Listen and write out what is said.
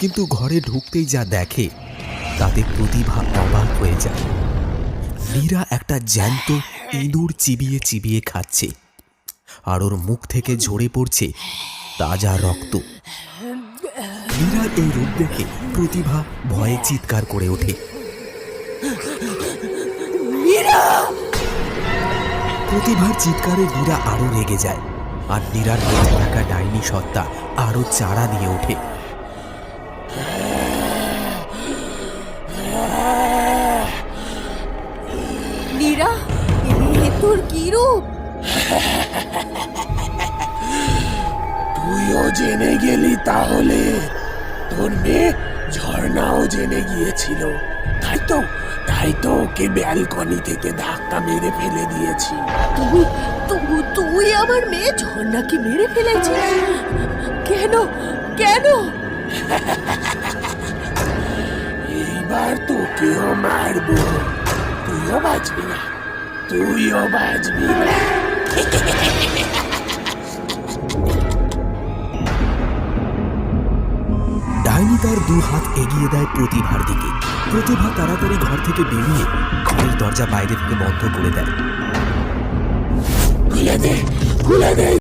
কিন্তু ঘরে ঢুকতেই যা দেখে তাতে প্রতিভা অবাক হয়ে যায়। মীরা একটা জ্যান্ত ইঁদুর চিবিয়ে চিবিয়ে খাচ্ছে, আর ওর মুখ থেকে ঝরে পড়ছে তাজা রক্ত। মীরার এই রূপ দেখে প্রতিভা ভয়ে চিৎকার করে ওঠে। প্রতিভার চিৎকারে মীরা আরো রেগে যায়, আর মীরার বেঁচে থাকা ডাইনি সত্তা আরো চাড়া দিয়ে ওঠে। মীরা, এ তোর কি রূপ? তুইও জেনে গেলি তাহলে? তোর মেয়ে ঝর্ণাও জেনে গিয়েছিল, তাই তো ওকে ব্যালকনি থেকে ধাক্কা মেরে ফেলে দিয়েছি। তুই আমার মেয়ে ঝর্ণাকে মেরে ফেলেছিস? কেন কেন? এইবার তোকেও মারবো, তুইও বাঁচবি না। ডাইনি তার দু হাত এগিয়ে দেয় প্রতিভার দিকে। প্রতিভা তাড়াতাড়ি ঘর থেকে বেরিয়ে ঘরের দরজা বাইরে থেকে বন্ধ করে দেয়। খুলে দে